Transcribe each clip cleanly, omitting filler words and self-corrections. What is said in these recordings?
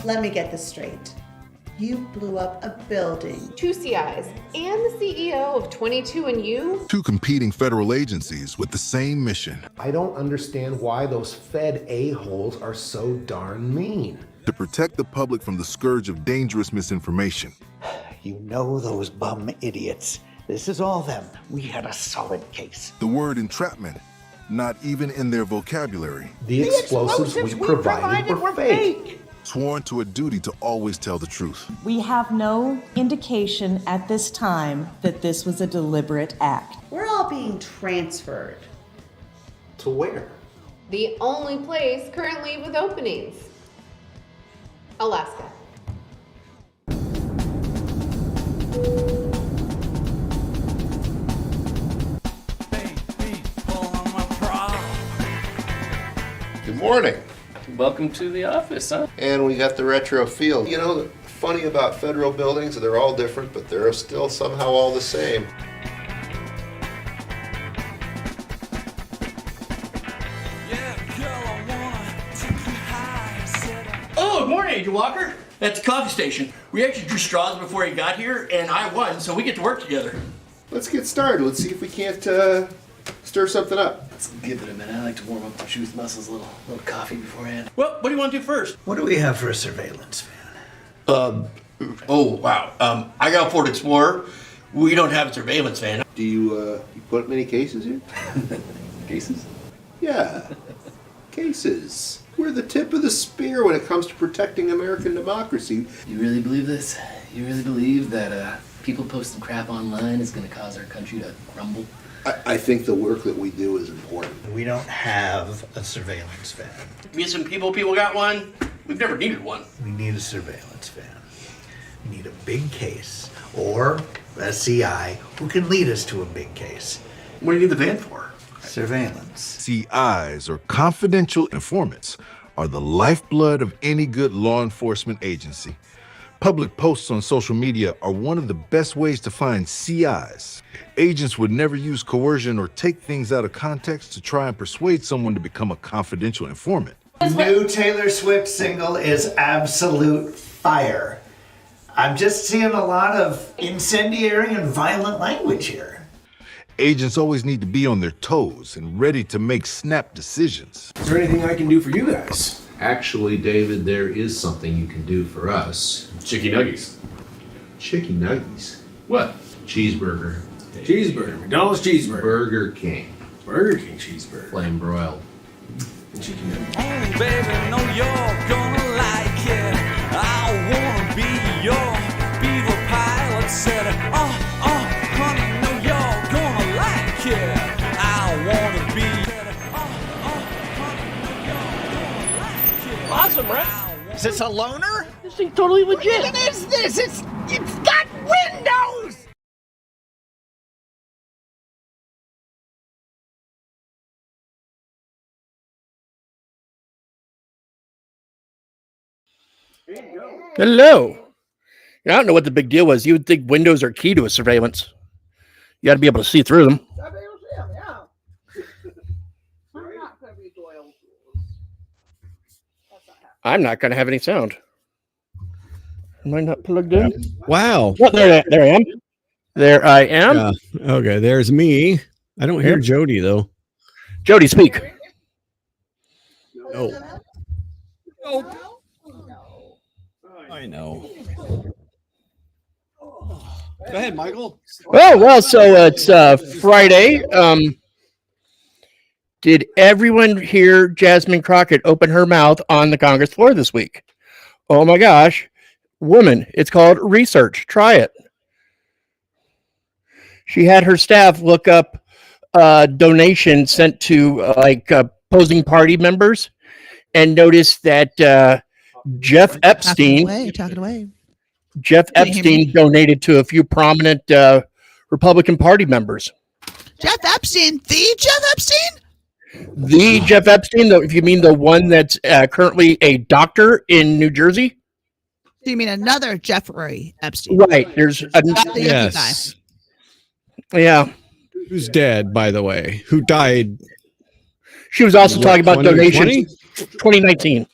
Let me get this straight. You blew up a building. 2 CIs and the CEO of 22andU. 2 competing federal agencies with the same mission. I don't understand why those Fed a-holes are so darn mean. To protect the public from the scourge of dangerous misinformation. You know those bum idiots. This is all them. We had a solid case. The word entrapment, not even in their vocabulary. The explosives we provided were fake. Sworn to a duty to always tell the truth. We have no indication at this time that this was a deliberate act. We're all being transferred. To where? The only place currently with openings. Alaska. Good morning. Welcome to the office, huh? And we got the retro feel. You know, the funny about federal buildings, they're all different, but they're still somehow all the same. Oh, good morning, Agent Walker. At the coffee station. We actually drew straws before he got here, and I won, so we get to work together. Let's get started. Let's see if we can't stir something up. Let's give it a minute. I like to warm up my truth muscles, a little coffee beforehand. Well, what do you want to do first? What do we have for a surveillance van? Oh, wow. I got a Ford Explorer. We don't have a surveillance van. Do you put many cases here? Cases? Yeah, cases. We're the tip of the spear when it comes to protecting American democracy. You really believe this? You really believe that people posting crap online is going to cause our country to crumble? I think the work that we do is important. We don't have a surveillance van. Me and some people got one. We've never needed one. We need a surveillance van. We need a big case or a CI who can lead us to a big case. What do you need the van for? Surveillance. CIs, or confidential informants, are the lifeblood of any good law enforcement agency. Public posts on social media are one of the best ways to find CIs. Agents would never use coercion or take things out of context to try and persuade someone to become a confidential informant. The new Taylor Swift single is absolute fire. I'm just seeing a lot of incendiary and violent language here. Agents always need to be on their toes and ready to make snap decisions. Is there anything I can do for you guys? Actually, David, there is something you can do for us. Chicken nuggies. Chicken nuggies. What? Cheeseburger. Cheeseburger. McDonald's cheeseburger. Burger King. Burger King cheeseburger. Flame broiled. Chicken nuggies. Hey, baby, know you're gonna like it. I wanna be your beaver pilot. Said, honey, know you're gonna like it. I wanna be. Awesome, right? Is this a loner? This thing's totally legit. What is this? It's got windows! Hello. I don't know what the big deal was. You would think windows are key to a surveillance. You got to be able to see through them. I'm not going to have any sound. Am I not plugged in? Wow. Oh, there I am. There I am. Yeah. Okay, there's me. I don't hear Jody, though. Jody, speak. Oh. I know. Go ahead, Michael. Oh, well, so it's Friday. Did everyone hear Jasmine Crockett open her mouth on the Congress floor this week? Oh my gosh. Woman, it's called research. Try it. She had her staff look up donations sent to opposing party members and noticed that Jeff Epstein. Talking away. Jeff Epstein donated to a few prominent Republican Party members. Jeff Epstein, the Jeff Epstein? The Jeff Epstein, though, if you mean the one that's currently a doctor in New Jersey. Do you mean another Jeffrey Epstein? Right. There's a Yes. Yeah. Who's dead, by the way? Who died? She was also talking about donations. 2019.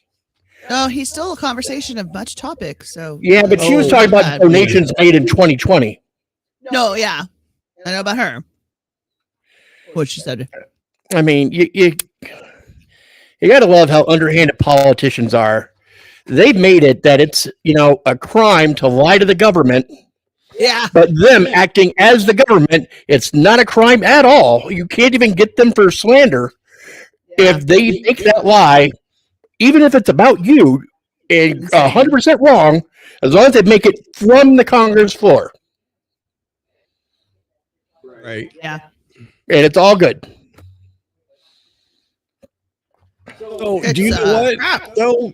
No, he's still a conversation of much topic. So Yeah, but she was talking about donations made in 2020. No, yeah, I know about her. What she said. I mean, you got to love how underhanded politicians are. They've made it that it's, a crime to lie to the government. Yeah. But them acting as the government, it's not a crime at all. You can't even get them for slander if they make that lie, even if it's about you, and 100% wrong, as long as they make it from the Congress floor. Right. Yeah. And it's all good. So, do you know what? Crap. So,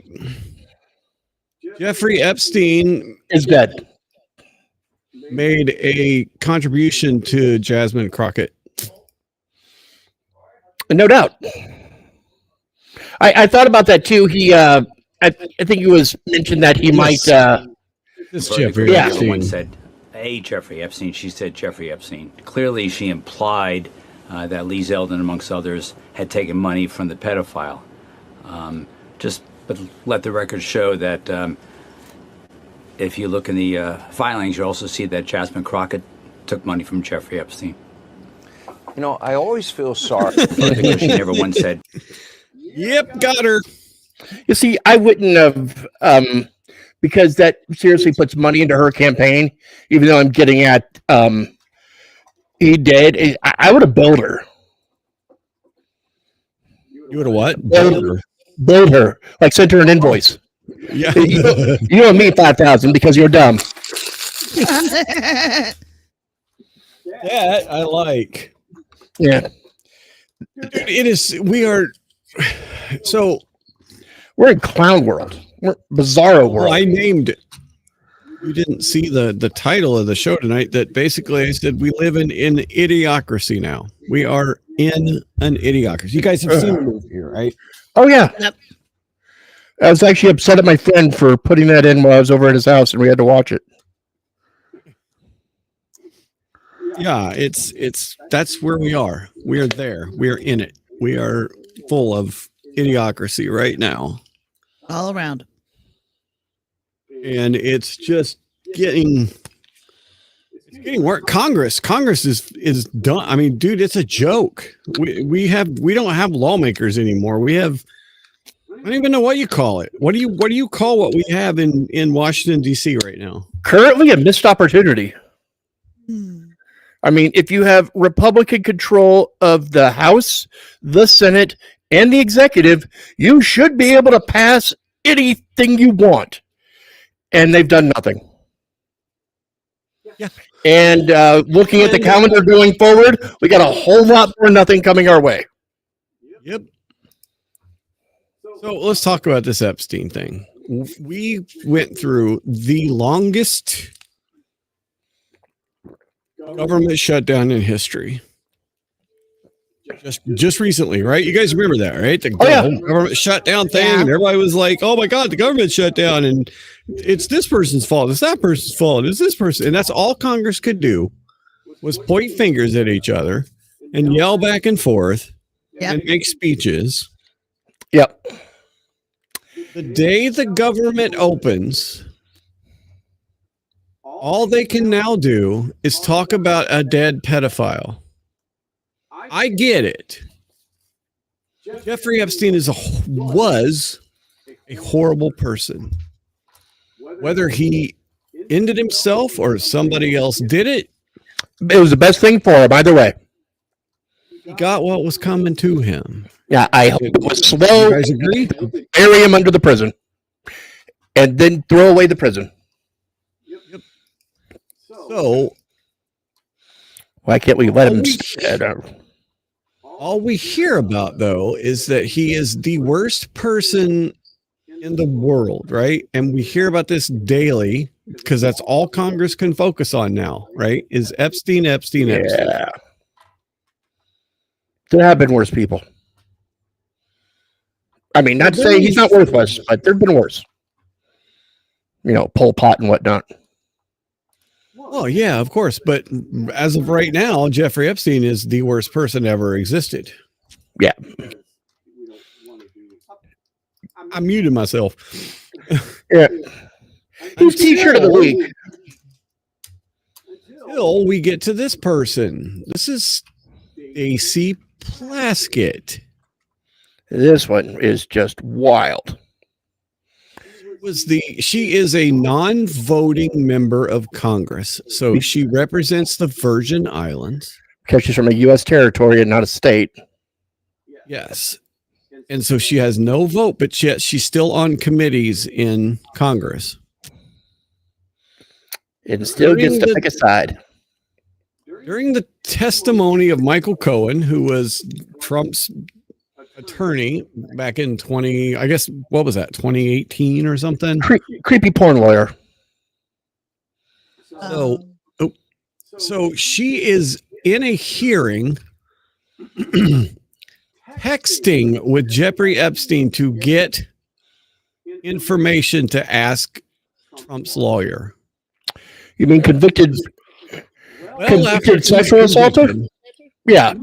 Jeffrey Epstein is dead. Made a contribution to Jasmine Crockett. No doubt. I thought about that too. He, I think it was mentioned that he might. This Jeffrey Epstein. One Epstein. said, "Hey, Jeffrey Epstein." She said, "Jeffrey Epstein." Clearly, she implied that Lee Zeldin, amongst others, had taken money from the pedophile. But let the record show that if you look in the filings, you also see that Jasmine Crockett took money from Jeffrey Epstein. I always feel sorry because she never once said. Yep, got her. You see, I wouldn't have, because that seriously puts money into her campaign. Even though I'm getting at, he did. I would have billed her. You would have what? Billed her, like sent her an invoice. Yeah, you owe me $5,000 because you're dumb. That I like. Yeah, dude, it is. We are. So we're in clown world. We're bizarro world. Well, I named it. You didn't see the title of the show tonight. That basically I said we live in idiocracy now. We are in an idiocracy. You guys have seen the movie here, right? Oh yeah. Yep. I was actually upset at my friend for putting that in while I was over at his house, and we had to watch it. Yeah, it's that's where we are. We are there. We are in it. We are full of idiocracy right now. All around. And it's just getting worse. Congress is done. I mean, dude, it's a joke. We don't have lawmakers anymore. We have, I don't even know what you call it. What do you call what we have in Washington D.C. right now? Currently a missed opportunity. I mean, if you have Republican control of the House, the Senate, and the executive, you should be able to pass anything you want. And they've done nothing. Yeah. And looking at the calendar going forward, we got a whole lot more nothing coming our way. Yep. So let's talk about this Epstein thing. We went through the longest government shutdown in history. Just recently, right? You guys remember that, right? The government shutdown thing, and everybody was like, "Oh my God, the government shut down, and it's this person's fault. It's that person's fault. It's this person." And that's all Congress could do was point fingers at each other and yell back and forth and make speeches. Yep. The day the government opens, all they can now do is talk about a dead pedophile. I get it. Jeffrey Epstein was a horrible person. Whether he ended himself or somebody else did it, it was the best thing for him, either way. He got what was coming to him. Yeah, I hope it was slow. You guys agree? Bury him under the prison. And then throw away the prison. Yep. So, why can't we let him? All we hear about, though, is that he is the worst person in the world, right? And we hear about this daily because that's all Congress can focus on now, right? Is Epstein. Yeah. There have been worse people. I mean, not to say he's not worthless, but there have been worse. Pol Pot and whatnot. Oh, yeah, of course. But as of right now, Jeffrey Epstein is the worst person ever existed. Yeah. I muted myself. Yeah. Who's T-shirt of the week? Until we get to this person. This is Stacy Plaskett. This one is just wild. She is a non-voting member of Congress, so she represents the Virgin Islands because she's from a U.S. territory and not a state. Yes, and so she has no vote, but yet she's still on committees in Congress. It still gets to pick a side. During the testimony of Michael Cohen, who was Trump's attorney back in 2018 or something? Creepy porn lawyer. So she is in a hearing texting with Jeffrey Epstein to get information to ask Trump's lawyer. You mean convicted sexual assaulter? Yeah.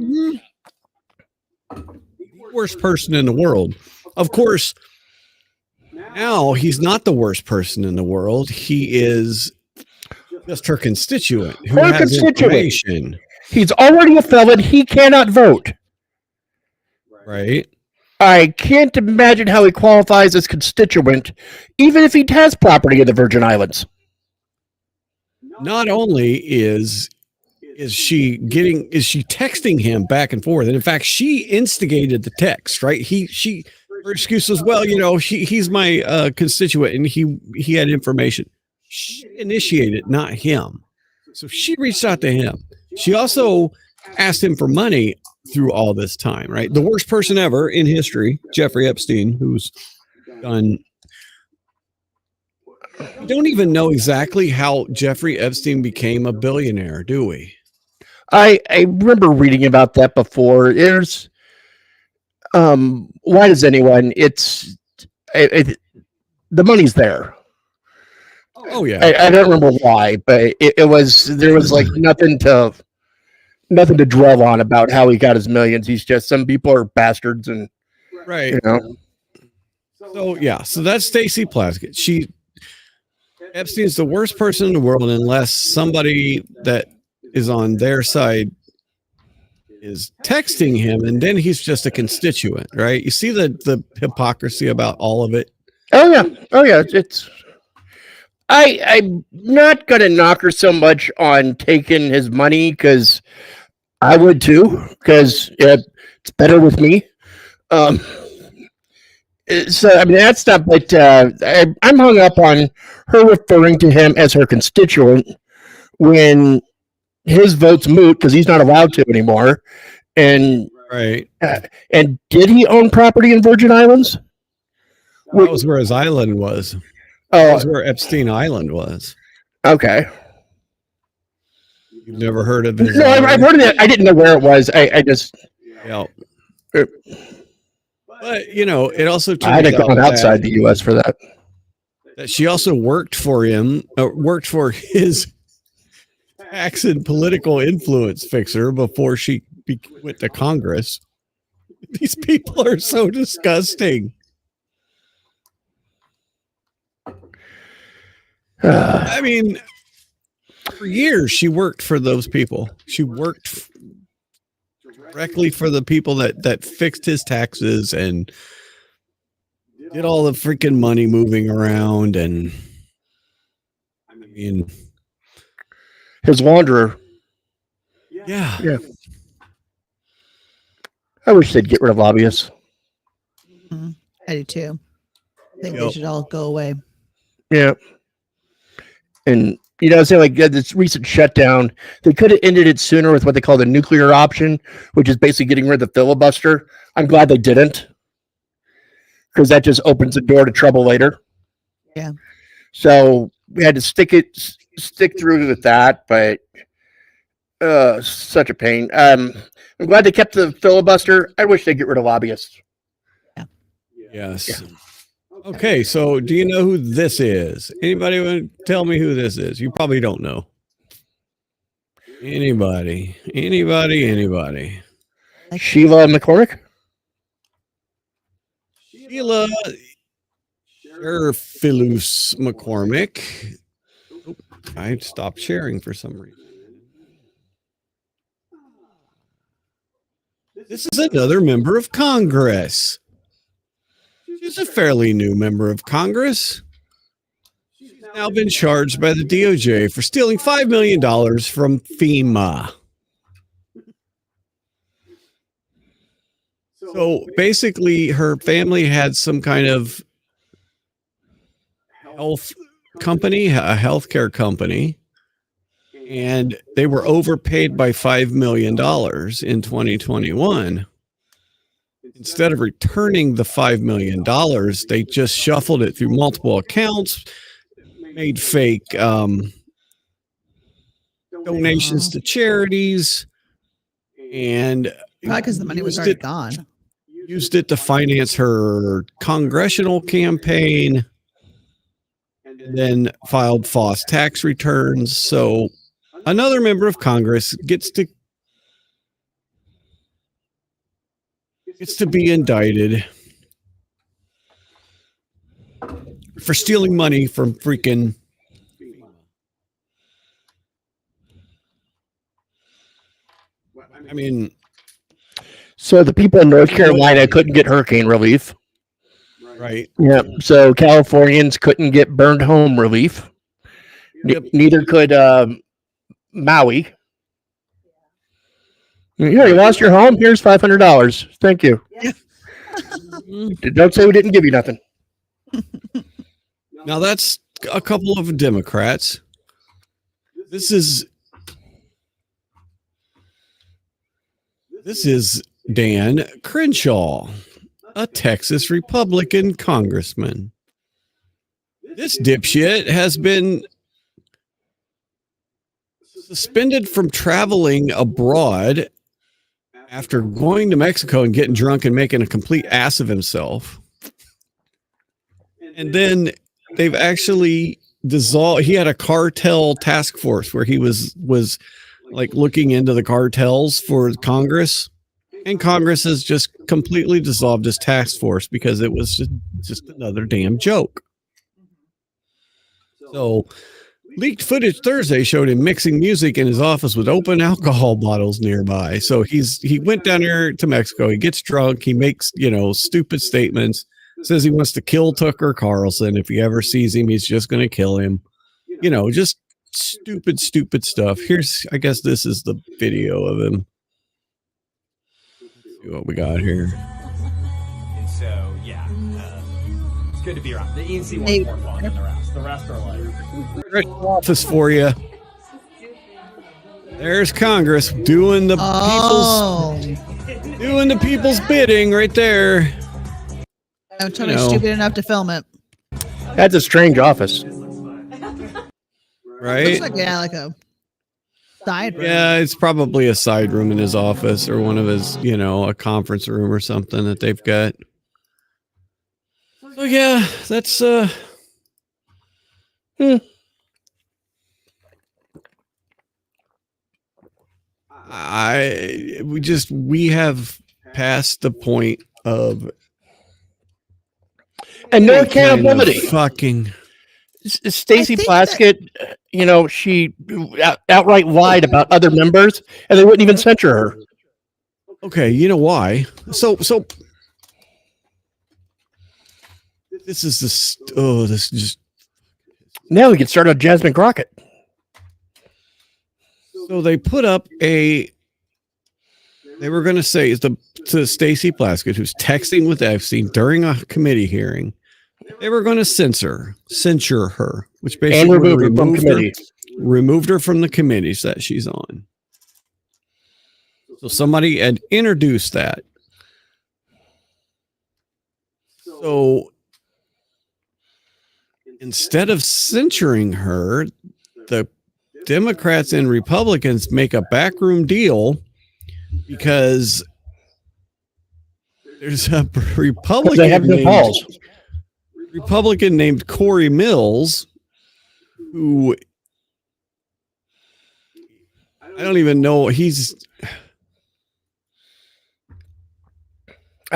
Worst person in the world. Of course, now he's not the worst person in the world. He is just her constituent who has information. He's already a felon. He cannot vote. Right. I can't imagine how he qualifies as constituent, even if he has property in the Virgin Islands. Not only is she texting him back and forth, and in fact she instigated the text, right? Her excuse was, well, he's my constituent and he had information. She initiated, not him. So she reached out to him. She also asked him for money through all this time, right? The worst person ever in history, Jeffrey Epstein, who's done. We don't even know exactly how Jeffrey Epstein became a billionaire, do we? I remember reading about that before. There's, why does anyone? The money's there. Oh yeah. I don't remember why, but there was like nothing to dwell on about how he got his millions. He's just, some people are bastards, and right. So that's Stacy Plaskett. Epstein's the worst person in the world unless somebody that is on their side is texting him, and then he's just a constituent, right? You see the hypocrisy about all of it. Oh yeah. I'm not gonna knock her so much on taking his money, because I would too, because it's better with me. So I mean, that's not. But I'm hung up on her referring to him as her constituent when his vote's moot because he's not allowed to anymore. And right. And did he own property in Virgin Islands? That was where his island was. That was where Epstein Island was. Okay. You've never heard of his? No, I've heard of it. I didn't know where it was. I just. Yeah. But it also. I'd have gone outside the U.S. for that. That she also worked for him. Worked for his tax and political influence fixer before she went to Congress. These people are so disgusting. I mean, for years she worked for those people. She worked directly for the people that fixed his taxes and did all the freaking money moving around. And I mean, his launderer. Yeah. I wish they'd get rid of lobbyists. I do too. I think they should all go away. Yeah. And, say like this recent shutdown, they could have ended it sooner with what they call the nuclear option, which is basically getting rid of the filibuster. I'm glad they didn't, because that just opens the door to trouble later. Yeah. So we had to stick through with that, but such a pain. I'm glad they kept the filibuster. I wish they'd get rid of lobbyists. Yeah. Yes. Yeah. Okay, so do you know who this is? Anybody want to tell me who this is? You probably don't know. Anybody? Sheila McCormick? Sheila Philus McCormick. Oop, I stopped sharing for some reason. This is another member of Congress. She's a fairly new member of Congress. She's now been charged by the DOJ for stealing $5 million from FEMA. So basically, her family had some kind of health company, a healthcare company, and they were overpaid by $5 million in 2021. Instead of returning the $5 million, they just shuffled it through multiple accounts, made fake donations to charities, and probably because the money was already gone. Used it to finance her congressional campaign, and then filed false tax returns. So another member of Congress gets to be indicted for stealing money from freaking I mean, So the people in North Carolina couldn't get hurricane relief. Right. Yeah. So Californians couldn't get burned home relief. Neither could Maui. Here, you lost your home. Here's $500. Thank you. Don't say we didn't give you nothing. Now that's a couple of Democrats. This is Dan Crenshaw, a Texas Republican congressman. This dipshit has been suspended from traveling abroad after going to Mexico and getting drunk and making a complete ass of himself. And then they've actually dissolved. He had a cartel task force where he was like looking into the cartels for Congress, and Congress has just completely dissolved his task force because it was just another damn joke. So leaked footage Thursday showed him mixing music in his office with open alcohol bottles nearby. So he went down there to Mexico. He gets drunk. He makes, stupid statements, says he wants to kill Tucker Carlson. If he ever sees him, he's just going to kill him. Just stupid stuff. I guess this is the video of him. Let's see what we got here. And so, yeah, it's good to be around. The ENC one's more fun than the rest. The rest are like... Office for you. There's Congress doing the people's bidding right there. I'm totally stupid enough to film it. That's a strange office. Right? Looks like a side room. Yeah, it's probably a side room in his office or one of his, a conference room or something that they've got. So yeah, that's we have passed the point of no accountability. Fucking Stacey Plaskett, she outright lied about other members, and they wouldn't even censure her. Okay, you know why? So this is this is just now we can start on Jasmine Crockett. So they put up they were going to say to Stacey Plaskett, who's texting with Epstein during a committee hearing, they were going to censure her, which basically removed her from the committees that she's on. So somebody had introduced that. So instead of censuring her, the Democrats and Republicans make a backroom deal because there's a Republican named Corey Mills, who I don't even know. I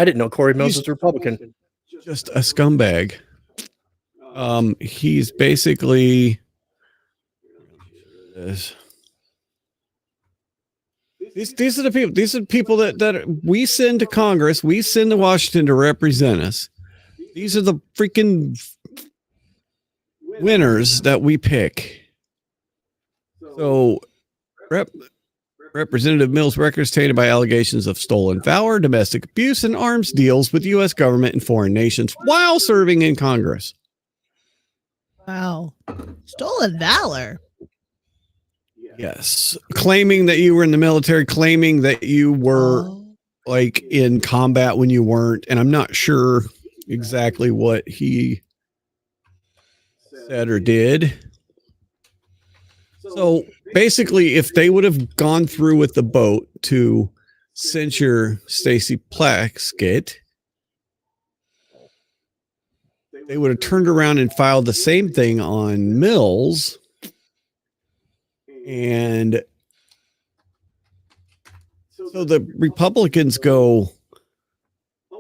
didn't know Corey Mills was a Republican. Just a scumbag. He's basically this. These are the people. These are the people that we send to Congress. We send to Washington to represent us. These are the freaking winners that we pick. So, Representative Mills' records tainted by allegations of stolen valor, domestic abuse, and arms deals with the U.S. government and foreign nations while serving in Congress. Wow. Stolen valor. Yes. Claiming that you were in the military, claiming that you were like in combat when you weren't. And I'm not sure exactly what he said or did. So basically, if they would have gone through with the vote to censure Stacey Plaskett, they would have turned around and filed the same thing on Mills. And so the Republicans go,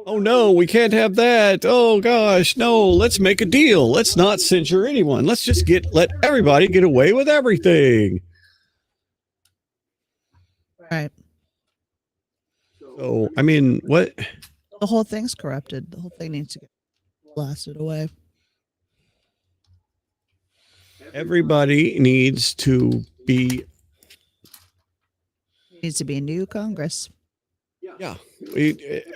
oh no, we can't have that. Oh gosh, no, let's make a deal. Let's not censure anyone. Let's just let everybody get away with everything. Right. So, I mean, what? The whole thing's corrupted. The whole thing needs to get blasted away. Everybody needs to be a new Congress. Yeah,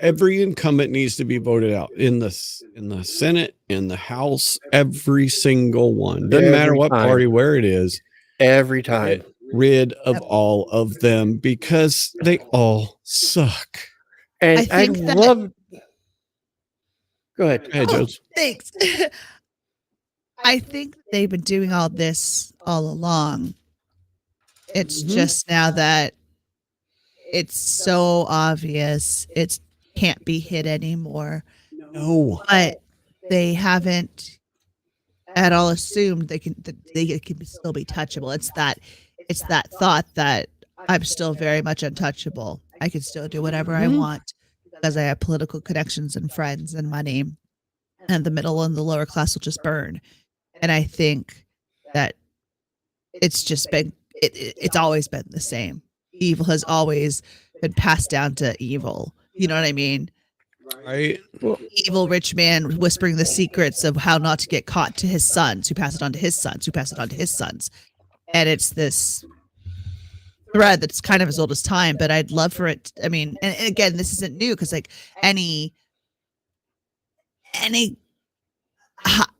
every incumbent needs to be voted out in the Senate, in the House, every single one. Doesn't matter what party, where it is. Every time. Get rid of all of them because they all suck. And I love. Go ahead, Jones. Thanks. I think they've been doing all this all along. It's just now that it's so obvious it can't be hid anymore. No. But they haven't at all assumed they can still be touchable. It's that thought that I'm still very much untouchable. I can still do whatever I want because I have political connections and friends and money, and the middle and the lower class will just burn. And I think that it's just been it's always been the same. Evil has always been passed down to evil. You know what I mean? Right. Evil rich man whispering the secrets of how not to get caught to his sons, who pass it on to his sons, who pass it on to his sons. And it's this thread that's kind of as old as time, but I'd love for it. I mean, and again, this isn't new because like any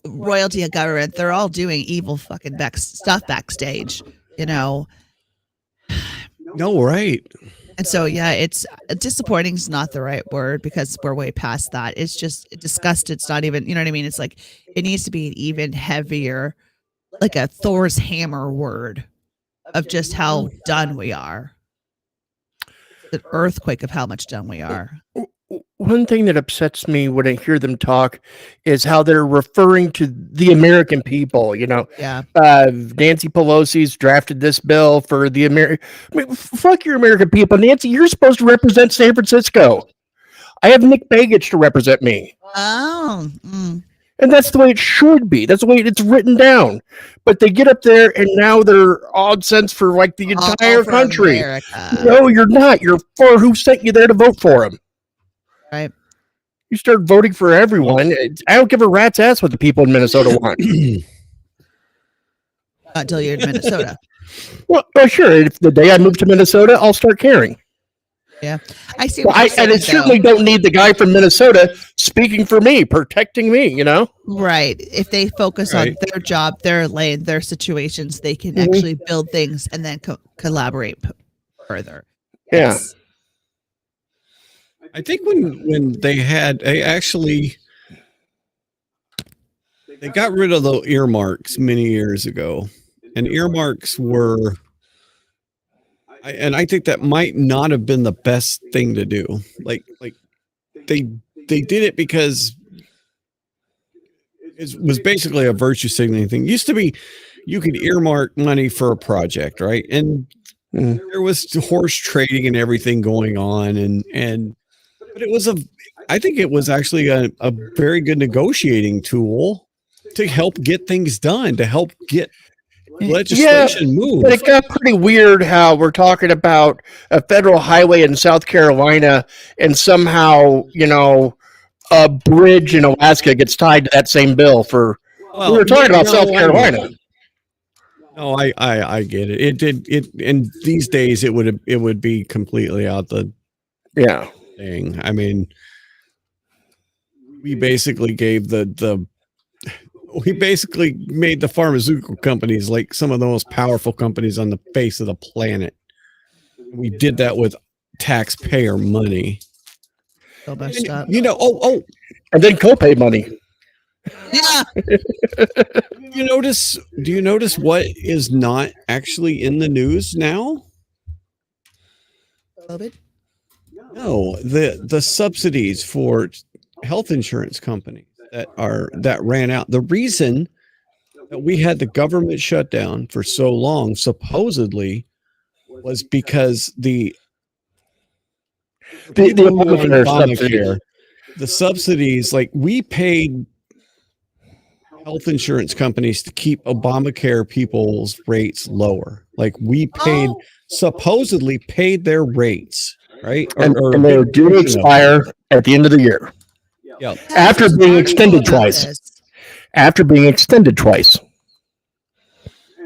royalty and government, they're all doing evil fucking stuff backstage, you know? No, right. And so, yeah, it's disappointing is not the right word because we're way past that. It's just disgusted. It's not even, you know what I mean? It's like, it needs to be an even heavier, like a Thor's hammer word of just how done we are. The earthquake of how much done we are. One thing that upsets me when I hear them talk is how they're referring to the American people. You know, Nancy Pelosi's drafted this bill for the American. I mean, fuck your American people, Nancy. You're supposed to represent San Francisco. I have Nick Begich to represent me. Oh, and that's the way it should be. That's the way it's written down. But they get up there and now they're odd sense for like the entire country. America. No, you're not. You're for who sent you there to vote for him. Right. You start voting for everyone. I don't give a rat's ass what the people in Minnesota want. Until you're in Minnesota. Well, sure. If the day I move to Minnesota, I'll start caring. Yeah. I see. And I certainly don't need the guy from Minnesota speaking for me, protecting me, you know? Right. If they focus on their job, their lane, their situations, they can actually build things and then collaborate further. Yeah. Yes. I think when they got rid of the earmarks many years ago, and earmarks were, and I think that might not have been the best thing to do. Like they did it because it was basically a virtue signaling thing. It used to be you could earmark money for a project, right? And there was horse trading and everything going on, but it was I think it was actually a very good negotiating tool to help get things done, to help get legislation moved. But it got pretty weird how we're talking about a federal highway in South Carolina, and somehow, a bridge in Alaska gets tied to that same bill for. We were talking about South Carolina. No, I get it. It did it, and these days it would be completely out the thing. I mean, we basically gave we basically made the pharmaceutical companies like some of the most powerful companies on the face of the planet. We did that with taxpayer money. So messed up. And then copay money. Yeah. Do you notice what is not actually in the news now? COVID? No, the subsidies for health insurance companies that ran out. The reason that we had the government shut down for so long, supposedly, was because the Obamacare, the subsidies, like we paid health insurance companies to keep Obamacare people's rates lower. Like we supposedly paid their rates, right? And they were due to expire at the end of the year. Yeah. After being extended twice.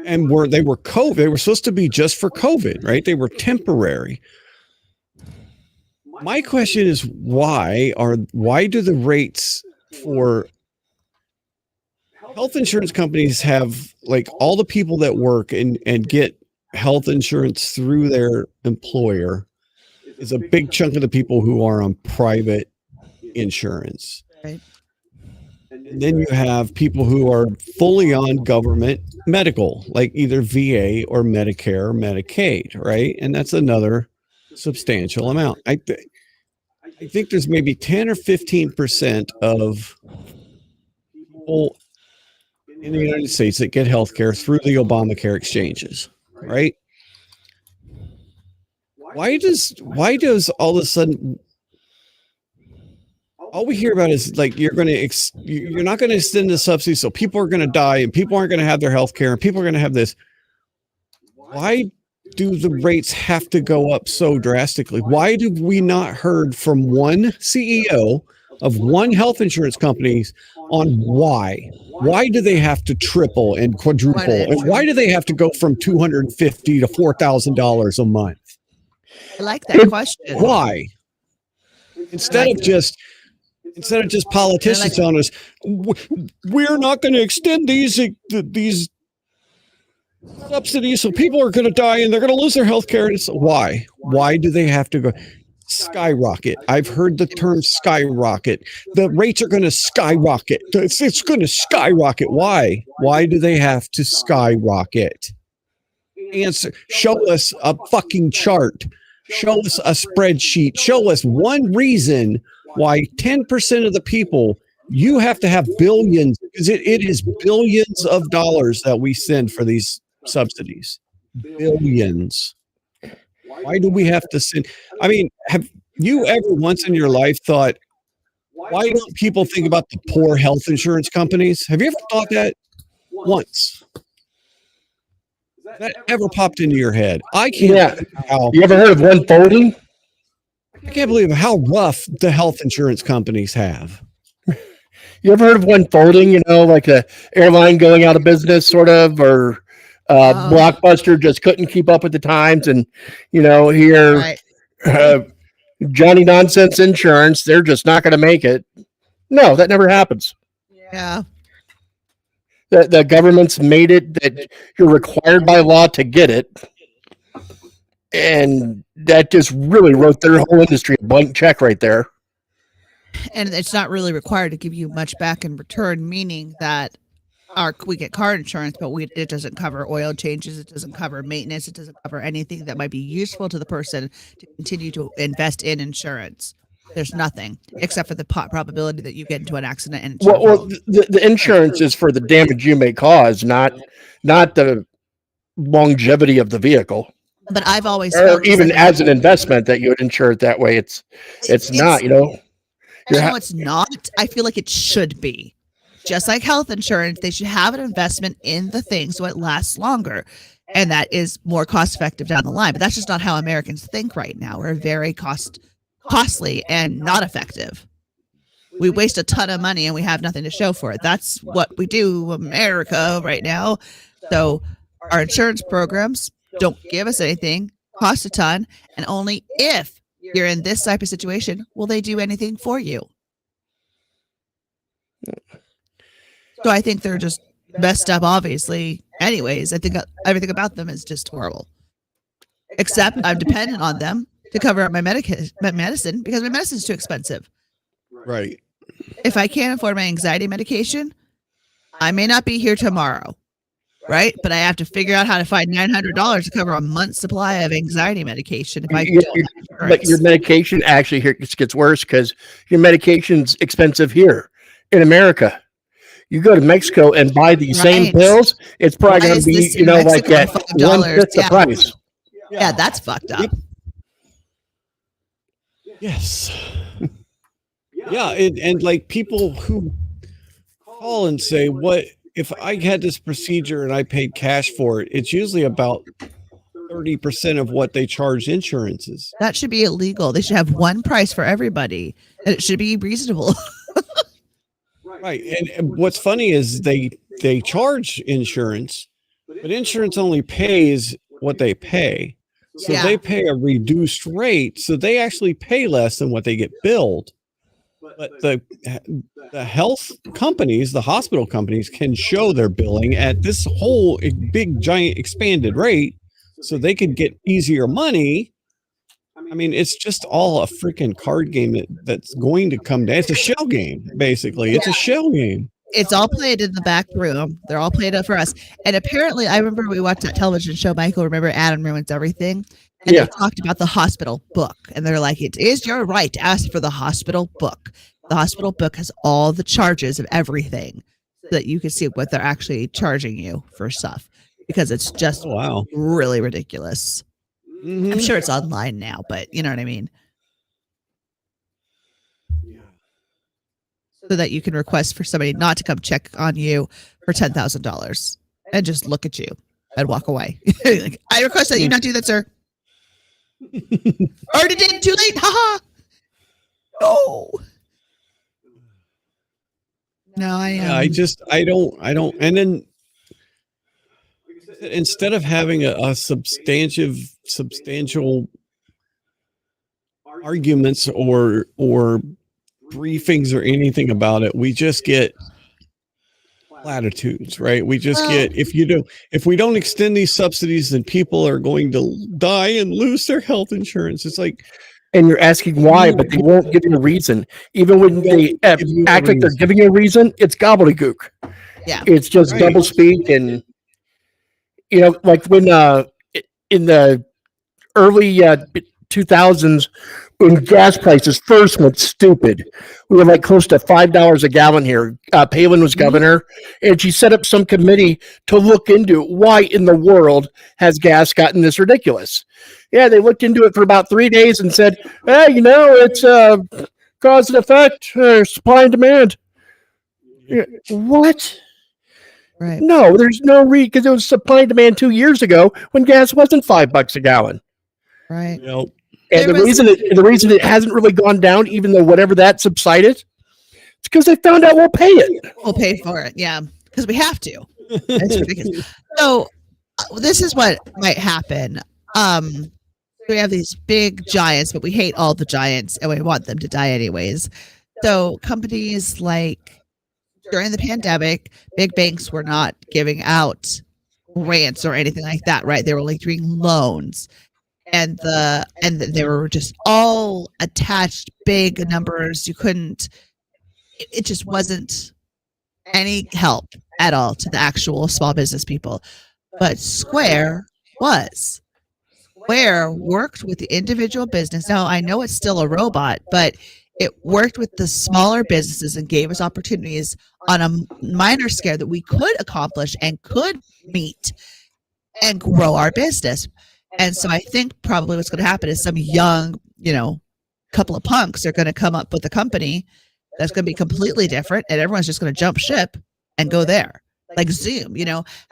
And they were COVID. They were supposed to be just for COVID, right? They were temporary. My question is why do the rates for health insurance companies have, like, all the people that work and get health insurance through their employer is a big chunk of the people who are on private insurance. Right. And then you have people who are fully on government medical, like either VA or Medicare or Medicaid, right? And that's another substantial amount. I think there's maybe 10 or 15% of people in the United States that get health care through the Obamacare exchanges, right? Why does all of a sudden all we hear about is like you're not going to extend the subsidy, so people are going to die and people aren't going to have their health care and people are going to have this. Why do the rates have to go up so drastically? Why do we not heard from one CEO of one health insurance company on why? Why do they have to triple and quadruple? And why do they have to go from $250 to $4,000 a month? I like that question. Why? Instead of just politicians telling us we're not going to extend these subsidies, so people are going to die and they're going to lose their health care. Why do they have to go skyrocket? I've heard the term skyrocket. The rates are going to skyrocket. It's going to skyrocket. Why do they have to skyrocket? Answer. Show us a fucking chart. Show us a spreadsheet. Show us one reason why 10% of the people, you have to have billions, because it is billions of dollars that we send for these subsidies. Billions. Why do we have to send? I mean, have you ever once in your life thought, why don't people think about the poor health insurance companies? Have you ever thought that once? That ever popped into your head? I can't. Yeah. You ever heard of one folding? I can't believe how rough the health insurance companies have. You ever heard of one folding, like a airline going out of business sort of, or Blockbuster just couldn't keep up with the times, and here Johnny Nonsense Insurance, they're just not going to make it. No, that never happens. Yeah. The government's made it that you're required by law to get it. And that just really wrote their whole industry a blank check right there. And it's not really required to give you much back in return, meaning that we get car insurance, but it doesn't cover oil changes, it doesn't cover maintenance, it doesn't cover anything that might be useful to the person to continue to invest in insurance. There's nothing except for the probability that you get into an accident. And the insurance is for the damage you may cause, not the longevity of the vehicle. But I've always or even as an investment that you would insure it that way. It's not, it's not. I feel like it should be. just like health insurance, they should have an investment in the thing so it lasts longer. And that is more cost effective down the line. But that's just not how Americans think right now. We're very costly and not effective. We waste a ton of money and we have nothing to show for it. That's what we do, America, right now. So our insurance programs don't give us anything, cost a ton, and only if you're in this type of situation will they do anything for you. So I think they're just messed up, obviously. Anyways, I think everything about them is just horrible. Except I'm dependent on them to cover up my medicine because my medicine is too expensive. Right. If I can't afford my anxiety medication, I may not be here tomorrow, right? But I have to figure out how to find $900 to cover a month's supply of anxiety medication. If I But your medication actually here gets worse because your medication's expensive here in America. You go to Mexico and buy these same pills, it's probably going to be, like at $1/5 the price. Yeah, that's fucked up. Yes. Yeah, and like people who call and say, what if I had this procedure and I paid cash for it? It's usually about 30% of what they charge insurances. That should be illegal. They should have one price for everybody, and it should be reasonable. Right. And what's funny is they charge insurance, but insurance only pays what they pay. So they pay a reduced rate. So they actually pay less than what they get billed. But the health companies, the hospital companies can show their billing at this whole big, giant expanded rate so they could get easier money. I mean, it's just all a freaking card game that's going to come down. It's a shell game, basically. It's a shell game. It's all played in the back room. They're all played up for us. And apparently, I remember we watched that television show, Michael, remember Adam Ruins Everything? And they talked about the hospital book. And they're like, it is your right to ask for the hospital book. The hospital book has all the charges of everything so that you can see what they're actually charging you for stuff. Because it's just really ridiculous. Mm-hmm. I'm sure it's online now, but you know what I mean? So that you can request for somebody not to come check on you for $10,000 and just look at you and walk away. Like, I request that you not do that, sir. Already did. Too late. Haha. No. No, I don't. And then instead of having a substantial arguments or briefings or anything about it, we just get platitudes, right? We just get, if we don't extend these subsidies, then people are going to die and lose their health insurance. It's like, and you're asking why, but they won't give you a reason. Even when they act like they're giving you a reason, it's gobbledygook. Yeah, it's just double speak. And like when in the early 2000s, when gas prices first went stupid, we were like close to $5 a gallon here. Palin was governor, and she set up some committee to look into why in the world has gas gotten this ridiculous. Yeah, they looked into it for about 3 days and said, hey, it's cause and effect, supply and demand. What? Right. No, there's no reason, because it was supply and demand 2 years ago when gas wasn't $5 a gallon. Right. And the reason it hasn't really gone down, even though whatever that subsided, it's because they found out we'll pay it. We'll pay for it, yeah, because we have to. It's ridiculous. So this is what might happen. We have these big giants, but we hate all the giants, and we want them to die anyways. So companies like during the pandemic, big banks were not giving out grants or anything like that, right? They were like doing loans. And they were just all attached big numbers. You couldn't, it just wasn't any help at all to the actual small business people. But Square worked with the individual business. Now, I know it's still a robot, but it worked with the smaller businesses and gave us opportunities on a minor scale that we could accomplish and could meet and grow our business. And so I think probably what's going to happen is some young, couple of punks are going to come up with a company that's going to be completely different, and everyone's just going to jump ship and go there. Like Zoom,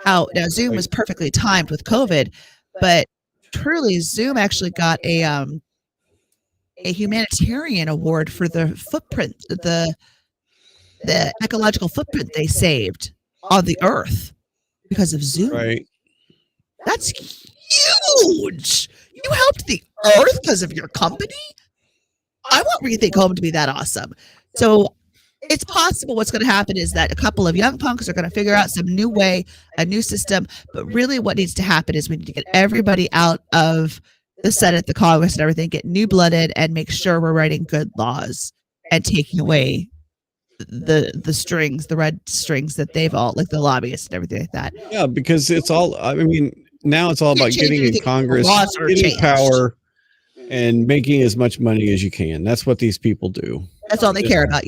how now Zoom was perfectly timed with COVID, but truly Zoom actually got a humanitarian award for the footprint, the ecological footprint they saved on the earth because of Zoom. Right. That's huge. You helped the earth because of your company. I want Rethink Home to be that awesome. So it's possible what's going to happen is that a couple of young punks are going to figure out some new way, a new system. But really what needs to happen is we need to get everybody out of the Senate, the Congress, and everything, get new blooded and make sure we're writing good laws and taking away the strings, the red strings that they've all, like the lobbyists and everything like that. Yeah, because it's all, I mean, now it's all about getting in Congress, getting changed. power, and making as much money as you can. That's what these people do. That's all they care about,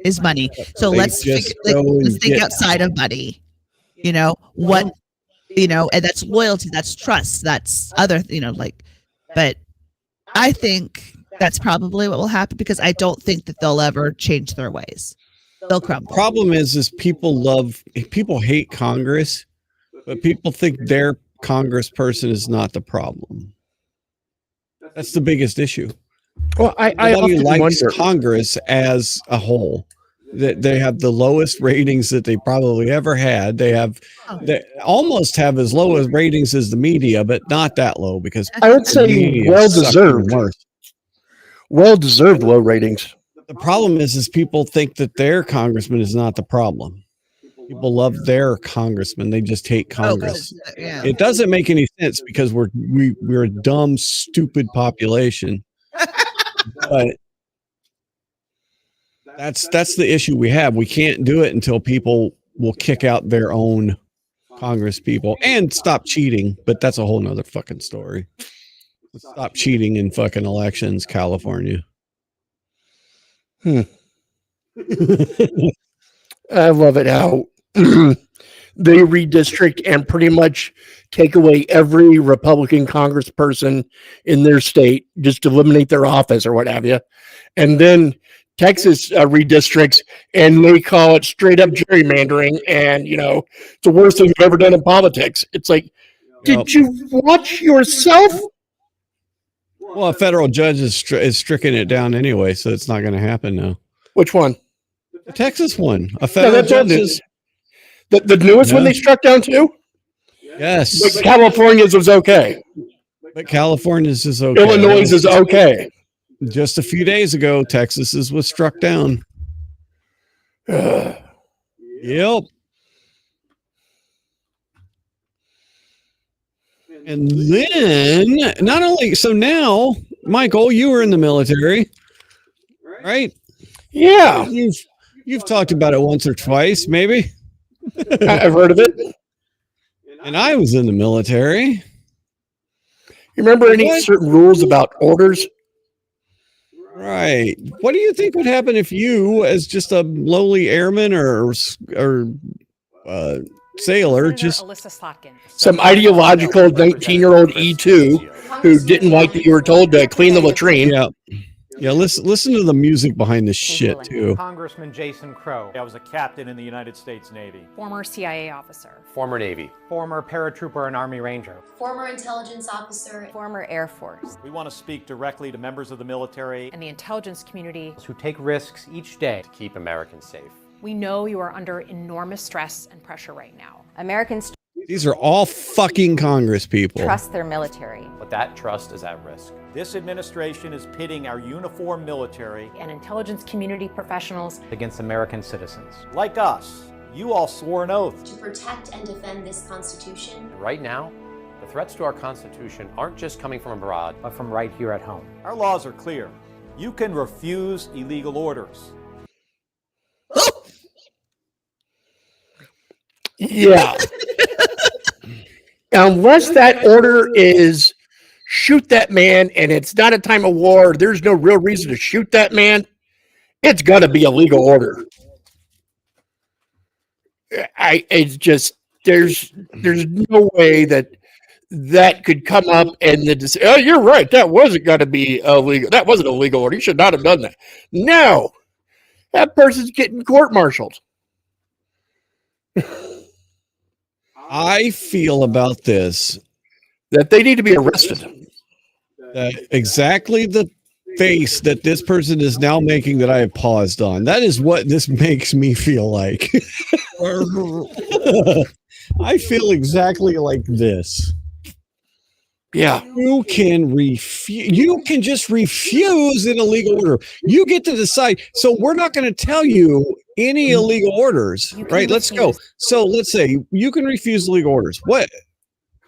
is money. So let's think outside of money. And that's loyalty, that's trust, that's other, but I think that's probably what will happen because I don't think that they'll ever change their ways. They'll crumble. Problem is people hate Congress, but people think their congressperson is not the problem. That's the biggest issue. Well, I Nobody often likes wonder. Congress as a whole. That they have the lowest ratings that they probably ever had. They almost have as low as ratings as the media, but not that low because I would say well-deserved low ratings. The problem is people think that their congressman is not the problem. People love their congressman. They just hate Congress. It doesn't make any sense because we're a dumb, stupid population. But that's the issue we have. We can't do it until people will kick out their own Congress people and stop cheating. But that's a whole nother fucking story. Stop cheating in fucking elections, California. I love it how they redistrict and pretty much take away every Republican congressperson in their state, just eliminate their office or what have you. And then Texas redistricts and they call it straight up gerrymandering. And, it's the worst thing you've ever done in politics. It's like, did you watch yourself? Well, a federal judge is stricken it down anyway, so it's not going to happen now. Which one? The Texas one. A federal judge is... The newest one they struck down too? Yes. But California's was okay. But California's is okay. Illinois is okay. Just a few days ago, Texas's was struck down. Yep. And then, not only, so now, Michael, you were in the military, right? Yeah. You've talked about it once or twice, maybe. I've heard of it. And I was in the military. You remember any certain rules about orders? Right. What do you think would happen if you, as just a lowly airman or sailor, just some ideological 19-year-old E2 who didn't like that you were told to clean the latrine? Yeah. Listen to the music behind this shit too. Congressman Jason Crow. I was a captain in the United States Navy. Former CIA officer. Former Navy. Former paratrooper and Army Ranger. Former intelligence officer. Former Air Force. We want to speak directly to members of the military and the intelligence community who take risks each day to keep Americans safe. We know you are under enormous stress and pressure right now. Americans These are all fucking Congress people. trust their military. But that trust is at risk. This administration is pitting our uniformed military And intelligence community professionals against American citizens. Like us, you all swore an oath. to protect and defend this Constitution. Right now, the threats to our Constitution aren't just coming from abroad, but from right here at home. Our laws are clear. You can refuse illegal orders. Yeah. Unless that order is shoot that man and it's not a time of war, there's no real reason to shoot that man, it's got to be a legal order. It's just, there's no way that could come up and say, oh, you're right, that wasn't going to be illegal. That wasn't a legal order. You should not have done that. No. that person's getting court-martialed. I feel about this that they need to be arrested. Exactly the face that this person is now making that I have paused on. That is what this makes me feel like. I feel exactly like this. Yeah. You can just refuse an illegal order. You get to decide. So we're not going to tell you any illegal orders, right? Let's go. So let's say you can refuse illegal orders. What?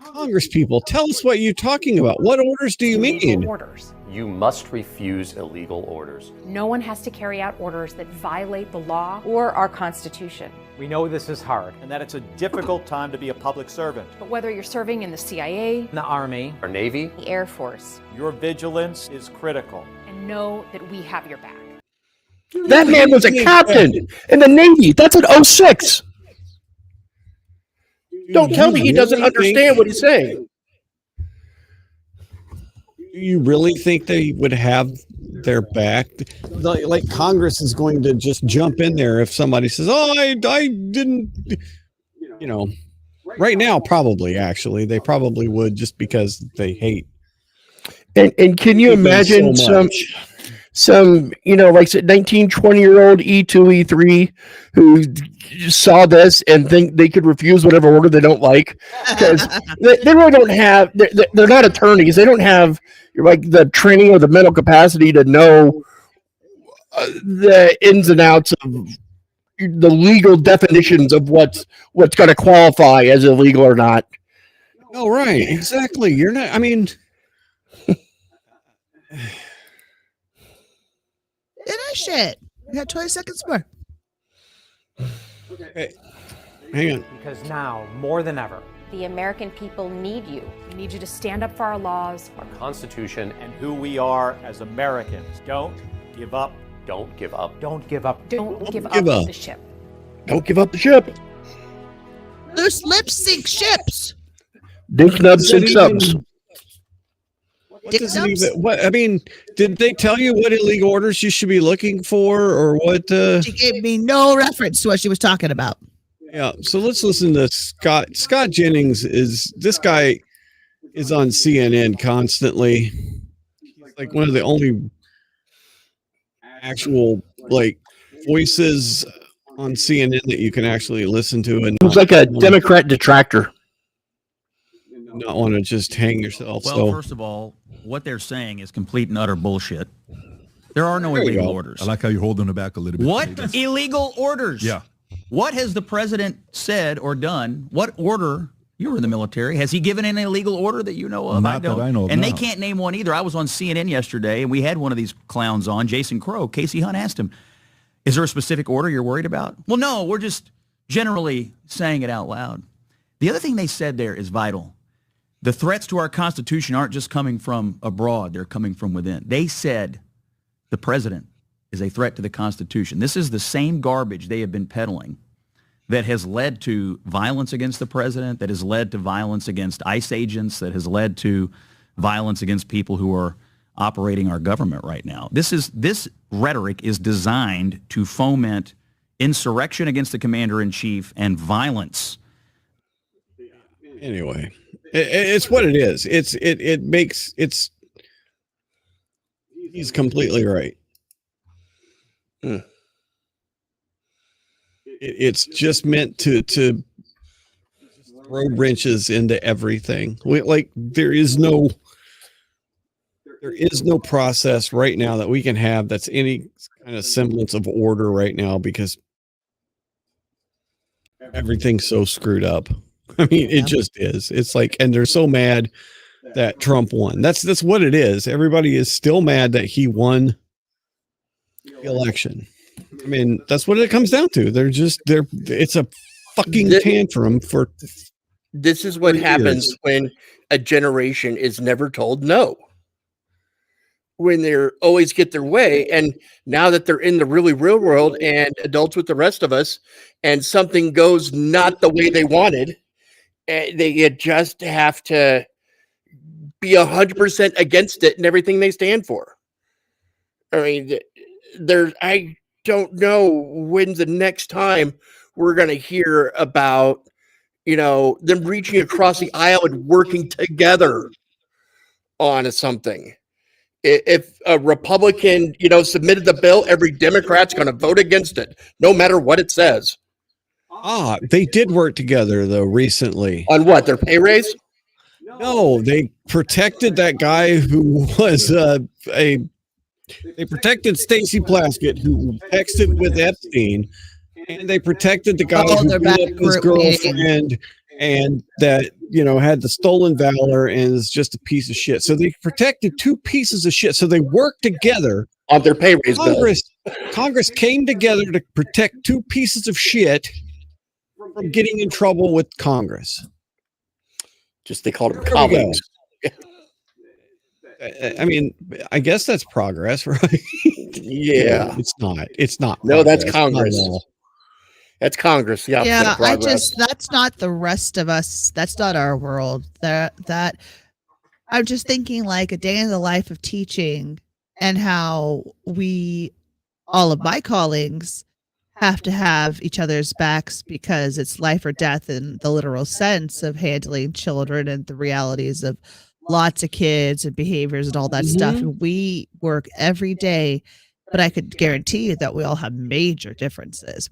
Congress people, tell us what you're talking about. What orders do you mean? Orders. You must refuse illegal orders. No one has to carry out orders that violate the law or our Constitution. We know this is hard and that it's a difficult time to be a public servant. But whether you're serving in the CIA, The Army, or Navy, the Air Force, your vigilance is critical. and know that we have your back. That man was a captain in the Navy. That's an 06. Don't tell me he doesn't understand what he's saying. Do you really think they would have their back? Like Congress is going to just jump in there if somebody says, "Oh, I didn't," you know. Right now, probably actually, they probably would just because they hate. And can you imagine some like 19, 20-year-old E2, E3 who saw this and think they could refuse whatever order they don't like? Because they really don't have, they're not attorneys. They don't have like the training or the mental capacity to know the ins and outs of the legal definitions of what's going to qualify as illegal or not. Oh, right. Exactly. You're not, I mean... Finish it. We got 20 seconds more. Okay. Hang on. Because now, more than ever, The American people need you. We need you to stand up for our laws, our Constitution, and who we are as Americans. Don't give up. Don't give up. Don't give up. Don't give up the ship. Don't give up the ship. Loose lips sink ships. Dink nubs sink subs. What I mean, did they tell you what illegal orders you should be looking for, or what? She gave me no reference to what she was talking about. Yeah, so let's listen to Scott. Scott Jennings this guy is on CNN constantly. He's like one of the only actual like voices on CNN that you can actually listen to, and He's like a Democrat detractor. Not want to just hang yourself. Well, first of all, what they're saying is complete and utter bullshit. There are no illegal orders. I like how you're holding them back a little bit. What illegal orders? Yeah. What has the president said or done? What order? You were in the military. Has he given an illegal order that you know of? Not that I know of, and no. they can't name one either. I was on CNN yesterday, and we had one of these clowns on, Jason Crow. Casey Hunt asked him, is there a specific order you're worried about? Well, no, we're just generally saying it out loud. The other thing they said there is vital. The threats to our Constitution aren't just coming from abroad. They're coming from within. They said the president is a threat to the Constitution. This is the same garbage they have been peddling that has led to violence against the president, that has led to violence against ICE agents, that has led to violence against people who are operating our government right now. This rhetoric is designed to foment insurrection against the commander-in-chief and violence. Anyway, it's what it is. He's completely right. It's just meant to throw wrenches into everything. There is no process right now that we can have that's any kind of semblance of order right now, because everything's so screwed up. I mean, it just is. It's like, and they're so mad that Trump won. That's what it is. Everybody is still mad that he won the election. I mean, that's what it comes down to. It's a fucking tantrum for. This is what happens when a generation is never told no. When they always get their way, and now that they're in the really real world and adults with the rest of us, and something goes not the way they wanted, they just have to be 100% against it and everything they stand for. I mean, don't know when the next time we're going to hear about, them reaching across the aisle and working together on something. If a Republican, submitted the bill, every Democrat's going to vote against it, no matter what it says. They did work together though recently. On what? Their pay raise? No, they protected that guy who was they protected Stacey Plaskett, who texted with Epstein, and they protected the guy who beat up his girlfriend and that, had the stolen valor and is just a piece of shit. So they protected two pieces of shit. So they worked together on their pay raise bill. Congress came together to protect two pieces of shit from getting in trouble with Congress. Just they called them colleagues. I mean, I guess that's progress, right? Yeah. It's not. It's not. No, that's Congress. Congress. That's Congress. Yeah. Yeah, that's not the rest of us. That's not our world. That I'm just thinking like a day in the life of teaching and how all of my colleagues have to have each other's backs because it's life or death in the literal sense of handling children and the realities of lots of kids and behaviors and all that stuff. And we work every day, but I could guarantee you that we all have major differences.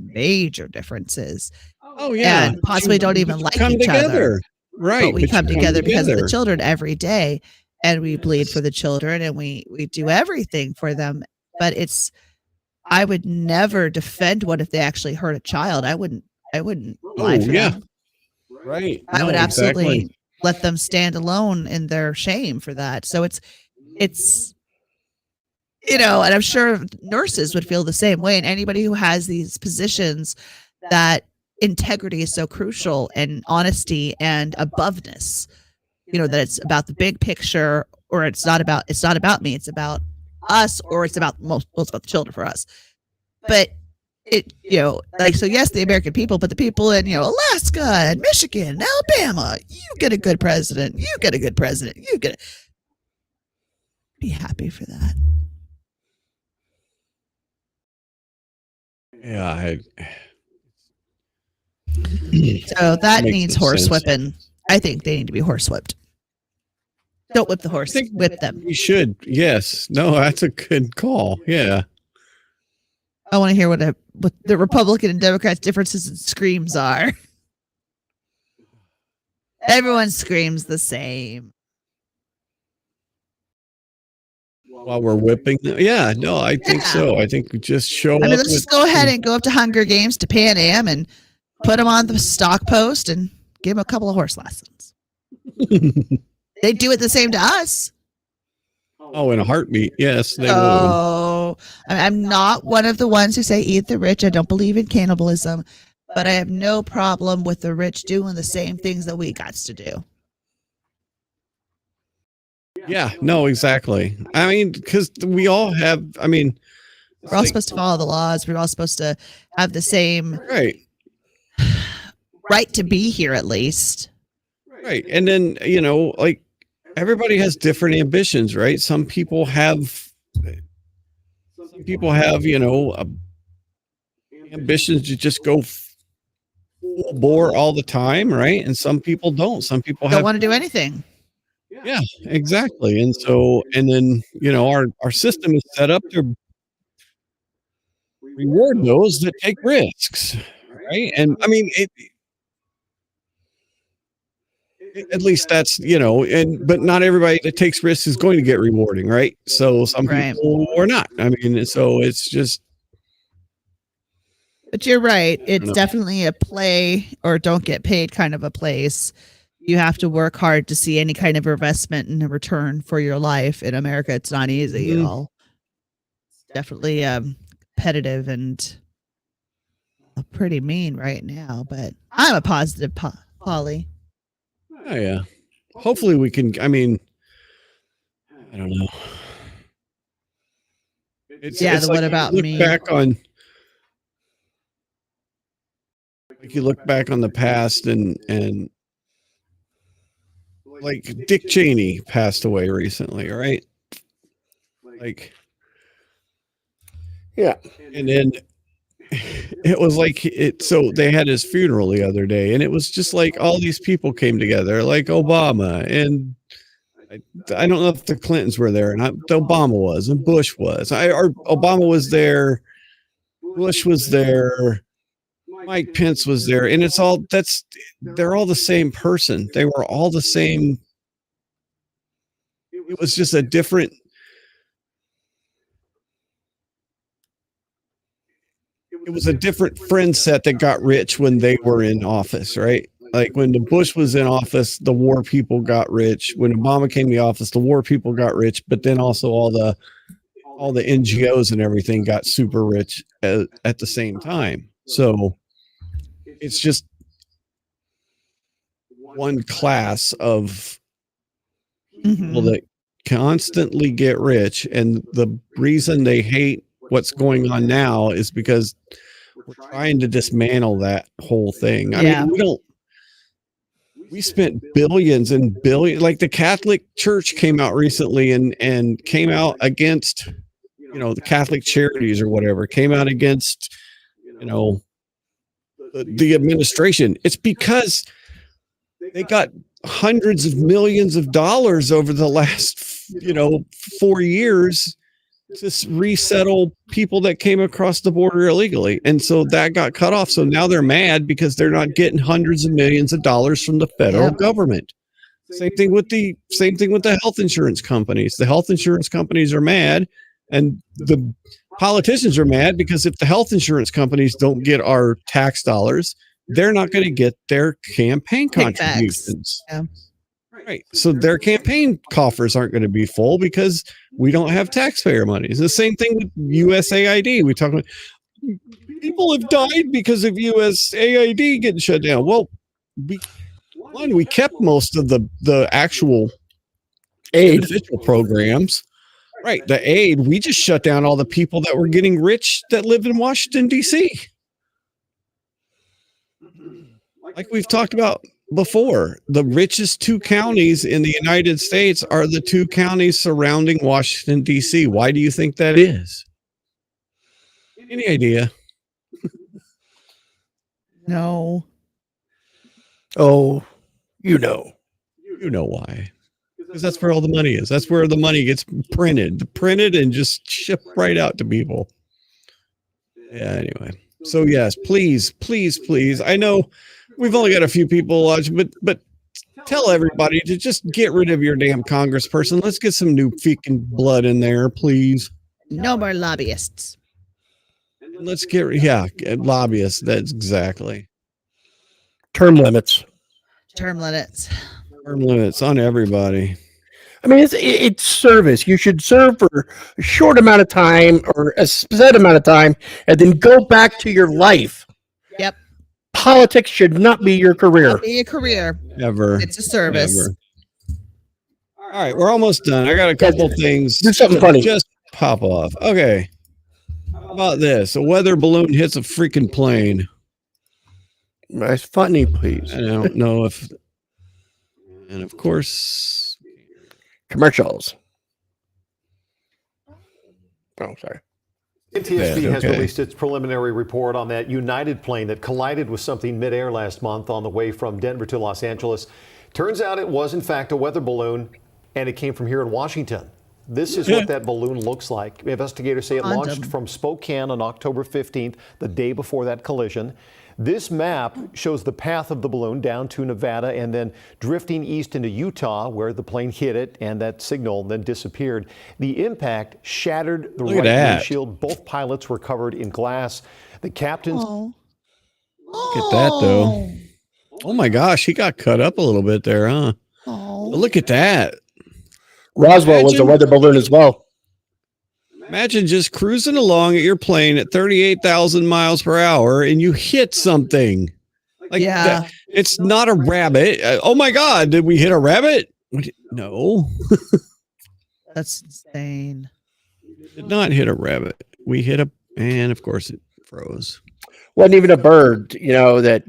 Oh yeah. And possibly don't even like come each together. other. Right. But we come together because of the children every day, and we bleed for the children, and we do everything for them. But I would never defend one if they actually hurt a child. I wouldn't lie for them. Right. I would absolutely let them stand alone in their shame for that. So it's and I'm sure nurses would feel the same way. And anybody who has these positions, that integrity is so crucial, and honesty and aboveness, that it's about the big picture, or it's not about me, it's about us, or it's about most about the children for us. But so yes, the American people, but the people in, Alaska and Michigan, and Alabama, you get a good president, you get be happy for that. Yeah. So that needs horsewhipping. I think they need to be horsewhipped. Don't whip the horse, whip them. You should. Yes. No, that's a good call. Yeah. I want to hear what the Republican and Democrats' differences in screams are. Everyone screams the same. While we're whipping them. Yeah, no, I think so. I think we just show up. Let's just go ahead and go up to Hunger Games to Pan Am and put them on the stock post and give them a couple of horse lessons. They do it the same to us. Oh, in a heartbeat. Yes, they would. I'm not one of the ones who say eat the rich. I don't believe in cannibalism, but I have no problem with the rich doing the same things that we got to do. Yeah, no, exactly. I mean, because we all have, we're all supposed to follow the laws. We're all supposed to have the same right to be here, at least. Right. And then, everybody has different ambitions, right? Some people have, ambitions to just go full bore all the time, right? And some people don't. Some people don't want to do anything. Yeah, exactly. And so, and then, our system is set up to reward those that take risks, right? And at least that's, but not everybody that takes risks is going to get rewarding, right? So some people are not. So it's just. But you're right. It's definitely a play or don't get paid kind of a place. You have to work hard to see any kind of investment and a return for your life. In America, it's not easy at all. It's definitely competitive and pretty mean right now, but I'm a positive Polly. Oh, yeah. Hopefully we can, I don't know. It's what like about me? You look back on the past and like Dick Cheney passed away recently, right? Like Yeah. And then it was like so they had his funeral the other day, and it was just like all these people came together, like Obama, and I don't know if the Clintons were there, and Obama was, and Bush was. Obama was there, Bush was there, Mike Pence was there, and they're all the same person. They were all the same. It was just a different. It was a different friend set that got rich when they were in office, right? Like when the Bush was in office, the war people got rich. When Obama came to office, the war people got rich, but then also all the NGOs and everything got super rich at the same time. So it's just one class of people that constantly get rich, and the reason they hate what's going on now is because we're trying to dismantle that whole thing. I mean, we spent billions and billions, like the Catholic Church came out recently and came out against, the Catholic Charities or whatever, came out against, the administration. It's because they got hundreds of millions of dollars over the last, 4 years to resettle people that came across the border illegally. And so that got cut off. So now they're mad because they're not getting hundreds of millions of dollars from the federal government. Same thing with the health insurance companies. The health insurance companies are mad, and the politicians are mad because if the health insurance companies don't get our tax dollars, they're not going to get their campaign contributions. Yeah. Right. So their campaign coffers aren't going to be full because we don't have taxpayer money. It's the same thing with USAID. We talk about people have died because of USAID getting shut down. Well, we kept most of the actual aid official programs. Right. The aid, we just shut down all the people that were getting rich that live in Washington, D.C. Like we've talked about before, the richest two counties in the United States are the two counties surrounding Washington, D.C. Why do you think that is? Any idea? No. Oh, you know why. Because that's where all the money is. That's where the money gets printed and just shipped right out to people. Yeah, anyway. So yes, please. I know we've only got a few people watching, but tell everybody to just get rid of your damn congressperson. Let's get some new freaking blood in there, please. No more lobbyists. Let's get lobbyists. That's exactly. Term limits on everybody. I mean, it's service. You should serve for a short amount of time or a set amount of time and then go back to your life. Yep. Politics should not be your career. Not be a career. Ever. It's a service. Ever. All right, we're almost done. I got a couple things. Do something funny. Just pop off. Okay. How about this? A weather balloon hits a freaking plane. Nice funny, please. I don't know if... And of course... Commercials. Oh, sorry. NTSB has released its preliminary report on that United plane that collided with something midair last month on the way from Denver to Los Angeles. Turns out it was, in fact, a weather balloon, and it came from here in Washington. This is what that balloon looks like. Investigators say it launched from Spokane on October 15th, the day before that collision. This map shows the path of the balloon down to Nevada and then drifting east into Utah, where the plane hit it and that signal then disappeared. The impact shattered the right windshield. Both pilots were covered in glass. The captain's... Look at that, though. Oh, my gosh. He got cut up a little bit there, huh? Look at that. Roswell was a weather balloon as well. Imagine just cruising along at your plane at 38,000 miles per hour and you hit something. It's not a rabbit. Oh my God, did we hit a rabbit? No. That's insane. We did not hit a rabbit. We hit and of course it froze. Wasn't even a bird, that.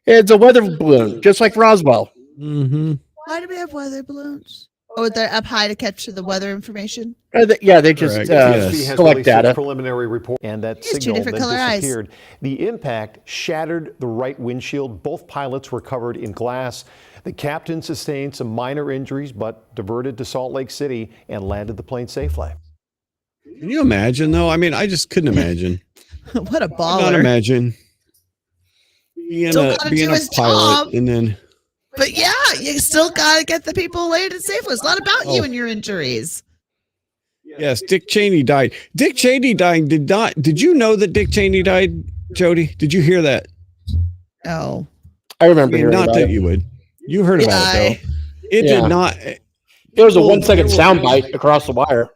It's a weather balloon, just like Roswell. Mm-hmm. Why do we have weather balloons? Oh, they're up high to capture the weather information? Yeah, they just TSP has collect released its data. preliminary report, and that He has two signal different then color eyes. disappeared. The impact shattered the right windshield. Both pilots were covered in glass. The captain sustained some minor injuries, but diverted to Salt Lake City and landed the plane safely. Can you imagine, though? I mean, I just couldn't imagine. What a I baller. can't imagine being Still a, gotta being do a his pilot job. and then... But yeah, you still got to get the people landed safely. It's not about you and your injuries. Yes, Dick Cheney died. Dick Cheney died. Did you know that Dick Cheney died, Jody? Did you hear that? Oh. I remember hearing not about that it. you would. You heard about it, though. It Yeah. did not. It was a 1 second soundbite across the wire.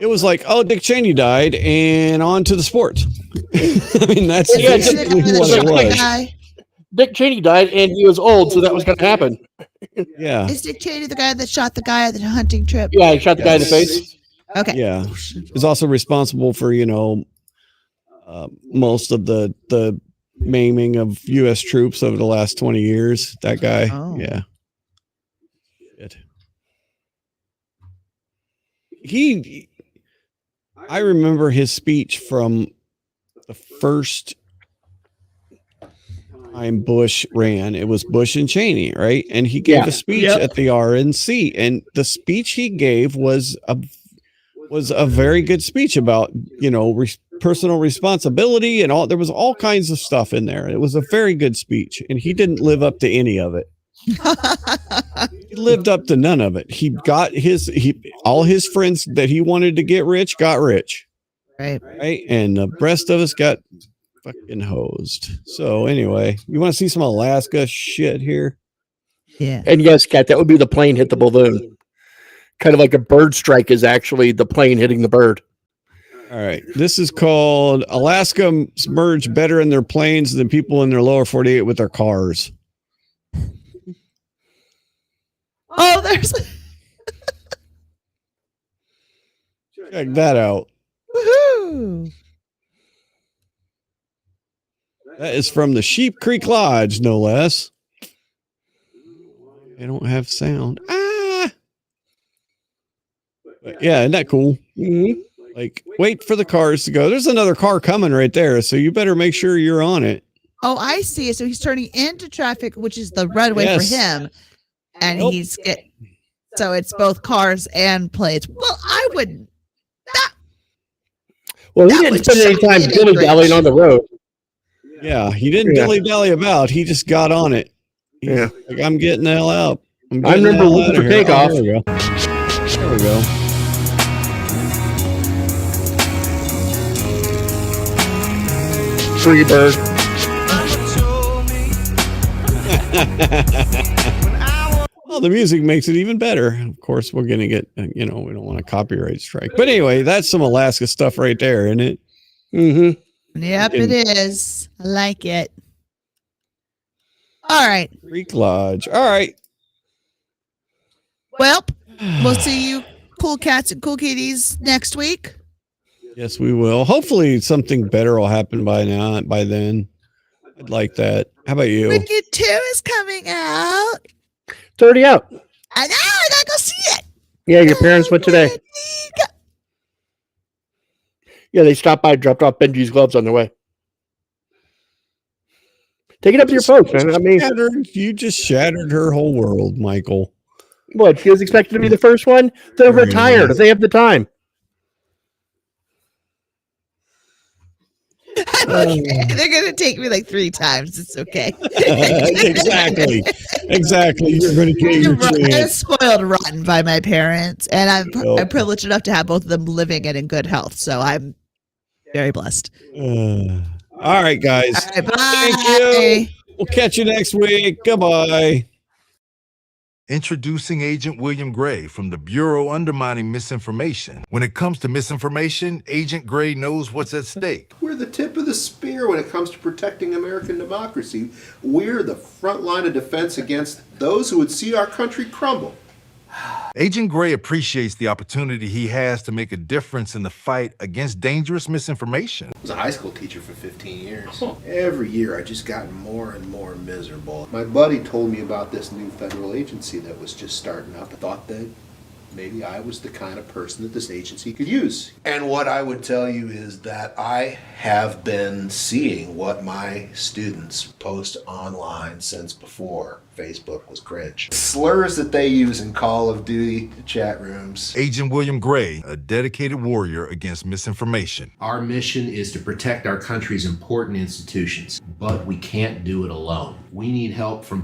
It was like, oh, Dick Cheney died, and on to the sports. I mean, that's Yeah, basically what it was. Dick Cheney died, and he was old, so that was going to happen. Yeah. Is Dick Cheney the guy that shot the guy at the hunting trip? Yeah, he shot the guy in the face. Okay. Yeah. Is also responsible for, most of the maiming of U.S. troops over the last 20 years. That guy. Oh. Yeah. I remember his speech from the first time Bush ran. It was Bush and Cheney, right? And he gave a speech at the RNC, and the speech he gave was a very good speech about, personal responsibility and all. There was all kinds of stuff in there. It was a very good speech, and he didn't live up to any of it. He lived up to none of it. He got all his friends that he wanted to get rich got rich. Right. And the rest of us got fucking hosed. So anyway, you want to see some Alaska shit here? Yeah. And yes, Kat, that would be the plane hit the balloon. Kind of like a bird strike is actually the plane hitting the bird. All right. This is called Alaskans merge better in their planes than people in their lower 48 with their cars. Oh, there's. Check that out. Woohoo! That is from the Sheep Creek Lodge, no less. They don't have sound. But yeah, isn't that cool? Mm-hmm. Like, wait for the cars to go. There's another car coming right there, so you better make sure you're on it. Oh, I see. So he's turning into traffic, which is the runway for him. And so it's both cars and planes. Well, I wouldn't. Well, he didn't spend any time dilly-dallying on the road. Yeah, he didn't dilly-dally about. He just got on it. He's like, I'm getting the hell out. I remember looking for takeoff. There we go. There we go. Free bird. Well, the music makes it even better. Of course, we're going to get, we don't want a copyright strike. But anyway, that's some Alaska stuff right there, isn't it? Mm-hmm. Yep, it is. I like it. All right. Creek Lodge. All right. Well, we'll see you cool cats and cool kitties next week. Yes, we will. Hopefully something better will happen by then. I'd like that. How about you? Wicked 2 is coming out. It's already out. I know. I gotta go see it. Yeah, your parents went today. Yeah, they stopped by, dropped off Benji's gloves on the way. Take it up to your folks, man. I mean, you just shattered her whole world, Michael. What? She was expected to be the first one? They're retired. They have the time. Okay. They're gonna take me like 3 times. It's okay. Exactly. You're gonna get your I'm chance. spoiled rotten by my parents, and I'm privileged enough to have both of them living and in good health. So I'm very blessed. All right, guys. All right, bye. Thank you. We'll catch you next week. Goodbye. Introducing Agent William Gray from the Bureau Undermining Misinformation. When it comes to misinformation, Agent Gray knows what's at stake. We're the tip of the spear when it comes to protecting American democracy. We're the front line of defense against those who would see our country crumble. Agent Gray appreciates the opportunity he has to make a difference in the fight against dangerous misinformation. I was a high school teacher for 15 years. Every year I just got more and more miserable. My buddy told me about this new federal agency that was just starting up. I thought that maybe I was the kind of person that this agency could use. And what I would tell you is that I have been seeing what my students post online since before Facebook was cringe. Slurs that they use in Call of Duty chat rooms. Agent William Gray, a dedicated warrior against misinformation. Our mission is to protect our country's important institutions, but we can't do it alone. We need help from